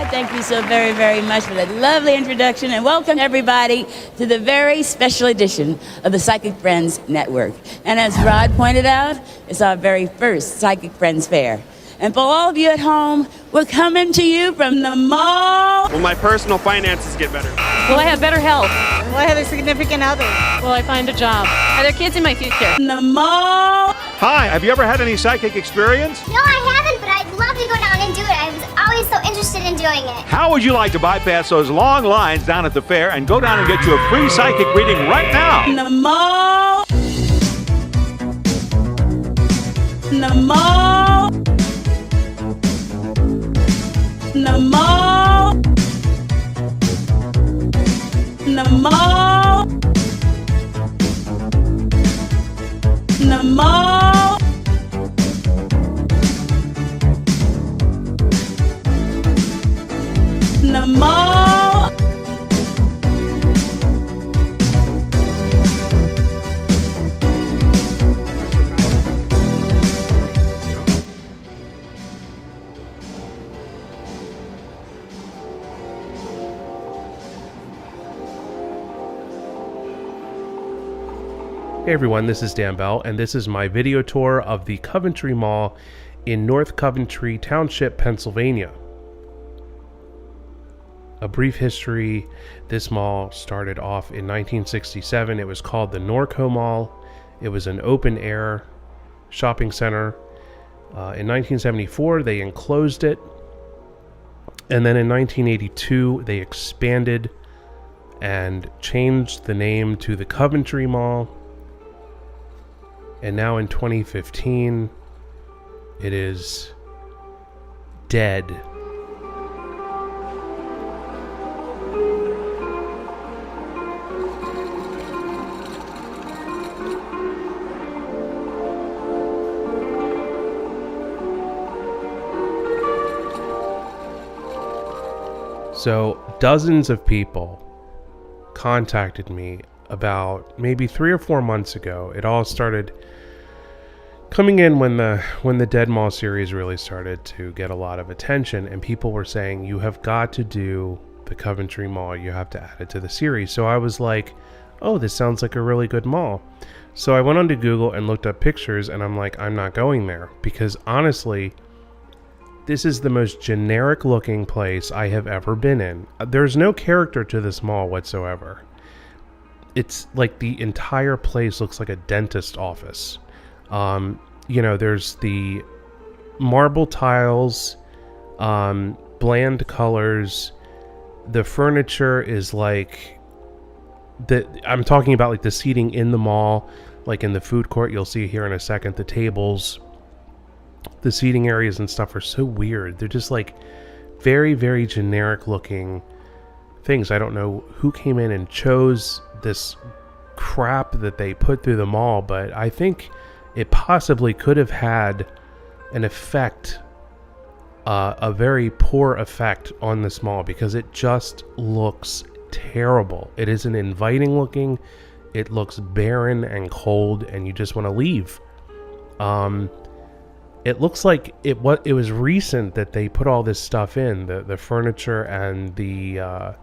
Thank you so very, very much for that lovely introduction, and welcome everybody to the very special edition of the Psychic Friends Network. And as Rod pointed out, it's our very first Psychic Friends Fair. And for all of you at home, we're coming to you from the mall. Will my personal finances get better? Will I have better health? Will I have a significant other? Will I find a job? Are there kids in my future? From the mall. Hi, have you ever had any psychic experience? No, I haven't, but I'd love to go down and do it. I was always so interested in doing it. How would you like to bypass those long lines down at the fair and go down and get you a free psychic reading right now? From the mall. From the mall. From the mall. From the mall. From the mall. From the mall. Hey everyone, this is Dan Bell, and this is my video tour of the Coventry Mall in North Coventry Township, Pennsylvania. A brief history: this mall started off in 1967. It was called the Norco Mall. It was an open-air shopping center. In 1974, they enclosed it, and then in 1982, they expanded and changed the name to the Coventry Mall. And now in 2015, it is dead. So dozens of people contacted me about maybe 3 or 4 months ago. It all started coming in when the Dead Mall series really started to get a lot of attention, and people were saying, you have got to do the Coventry Mall, you have to add it to the series. So I was like, oh, this sounds like a really good mall. So I went onto Google and looked up pictures, and I'm like, I'm not going there, because honestly, this is the most generic looking place I have ever been in. There's no character to this mall whatsoever. It's like the entire place looks like a dentist office. You know, there's the marble tiles, bland colors. The furniture is like I'm talking about like the seating in the mall, like in the food court. You'll see here in a second, the tables, the seating areas and stuff are so weird. They're just like very, very generic looking things. I don't know who came in and chose this crap that they put through the mall, but I think it possibly could have had an effect, a very poor effect on this mall, because it just looks terrible. It isn't inviting looking. It looks barren and cold, and you just want to leave. It looks like it was recent that they put all this stuff in, the furniture and the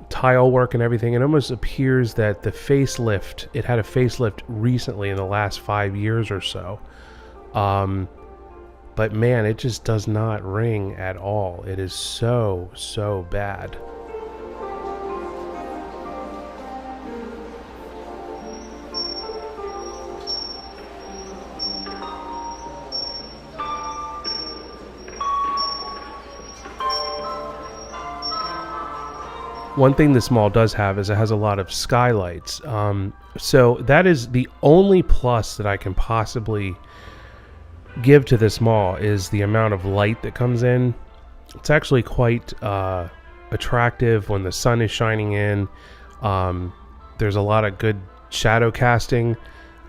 tile work and everything. It almost appears that the facelift, it had a facelift recently in the last 5 years or so. But man, it just does not ring at all. It is so bad. One thing this mall does have is it has a lot of skylights. So that is the only plus that I can possibly give to this mall, is the amount of light that comes in. It's actually quite attractive when the sun is shining in. There's a lot of good shadow casting.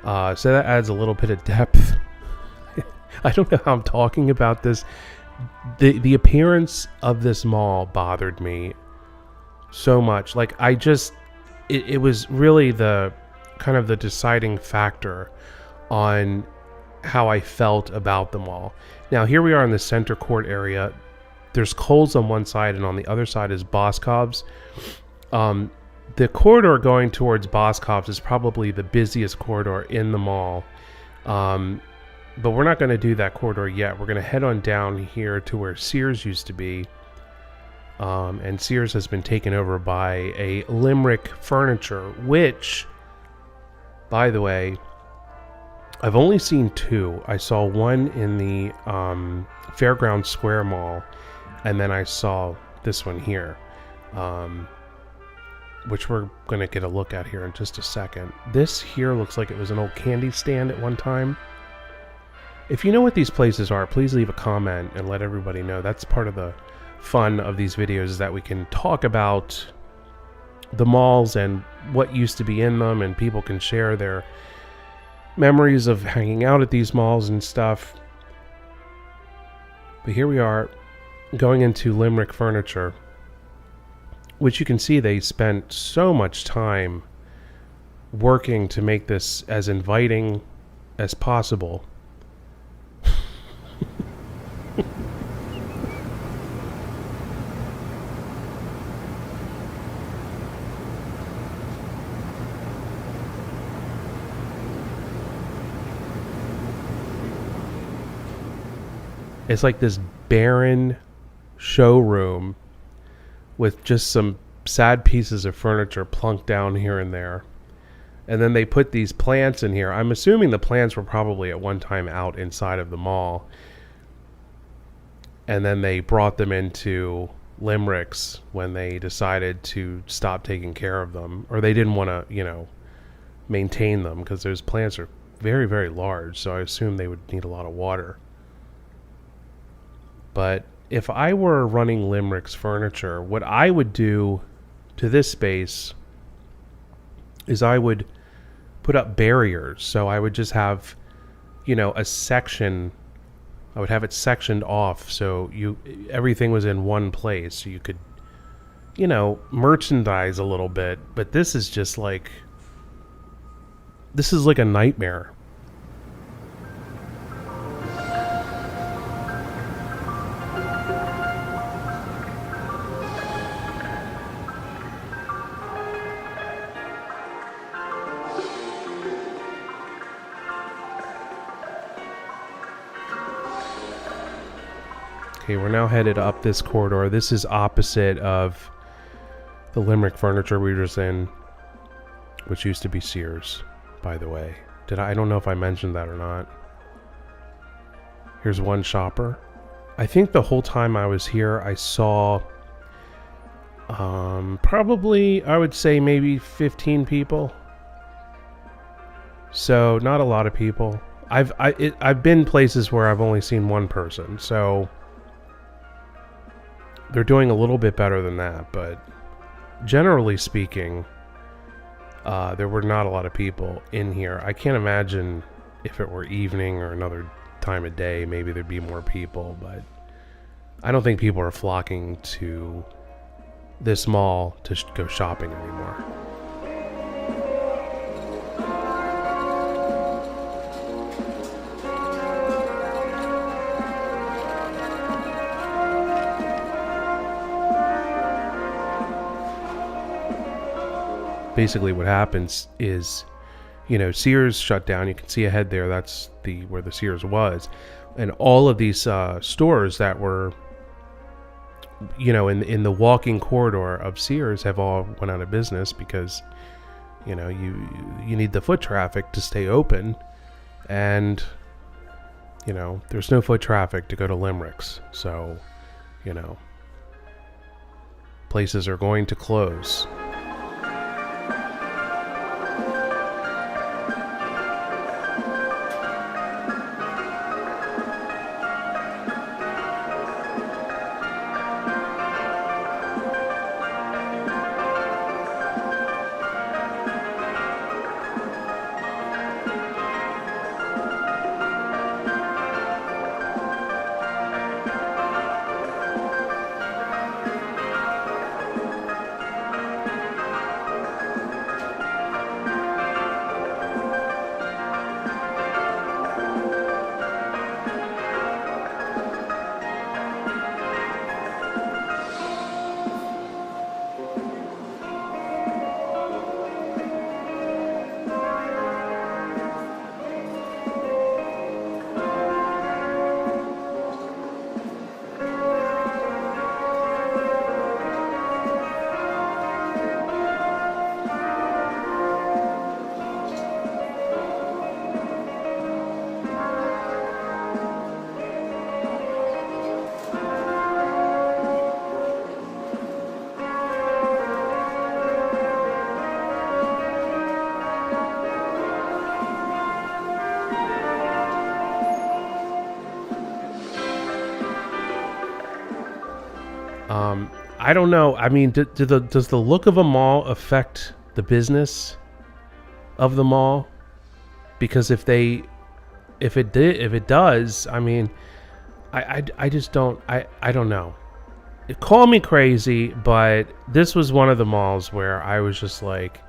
So that adds a little bit of depth. I don't know how I'm talking about this. The appearance of this mall bothered me so much. Like, it was really the kind of the deciding factor on how I felt about the mall. Now here we are in the center court area. there's Kohl's on one side, and on the other side is Boscov's. The corridor going towards Boscov's is probably the busiest corridor in the mall. But we're not going to do that corridor yet. We're going to head on down here to where Sears used to be. And Sears has been taken over by a Limerick Furniture, which, by the way, I've only seen two. I saw one in the Fairground Square Mall, and then I saw this one here, which we're going to get a look at here in just a second. This here looks like it was an old candy stand at one time. If you know what these places are, please leave a comment and let everybody know. That's part of the fun of these videos, is that we can talk about the malls and what used to be in them, and people can share their memories of hanging out at these malls and stuff. But here we are going into Limerick Furniture, which you can see they spent so much time working to make this as inviting as possible. It's like this barren showroom with just some sad pieces of furniture plunked down here and there. And then they put these plants in here. I'm assuming the plants were probably at one time out inside of the mall. And then they brought them into Limerick's when they decided to stop taking care of them. Or they didn't want to, maintain them, because those plants are very, very large. So I assume they would need a lot of water. But if I were running Limerick's Furniture, what I would do to this space is I would put up barriers. So I would just have, a section. I would have it sectioned off so everything was in one place. So you could, merchandise a little bit. But this is just like, this is like a nightmare. Okay, we're now headed up this corridor. This is opposite of the Limerick Furniture we were just in, which used to be Sears, by the way. I don't know if I mentioned that or not. Here's one shopper. I think the whole time I was here, I saw probably, I would say maybe 15 people. So not a lot of people. I've been places where I've only seen one person, so they're doing a little bit better than that, but generally speaking, there were not a lot of people in here. I can't imagine if it were evening or another time of day, maybe there'd be more people, but I don't think people are flocking to this mall to go shopping anymore. Basically what happens is, Sears shut down. You can see ahead there, that's where the Sears was. And all of these stores that were, in the walking corridor of Sears have all went out of business because, you need the foot traffic to stay open. And, there's no foot traffic to go to Limerick's. So, places are going to close. I don't know. I mean, does the look of a mall affect the business of the mall? Because if it does, I mean, I just don't. I don't know. Call me crazy, but this was one of the malls where I was just like,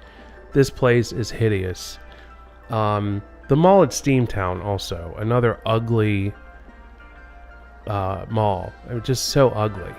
this place is hideous. The mall at Steamtown also, another ugly mall. It was just so ugly.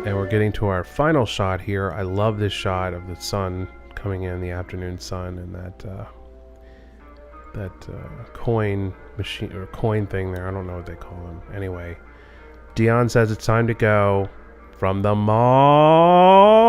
And we're getting to our final shot here. I love this shot of the sun coming in, the afternoon sun, and that coin machine or coin thing there. I don't know what they call them. Anyway, Dion says it's time to go from the mall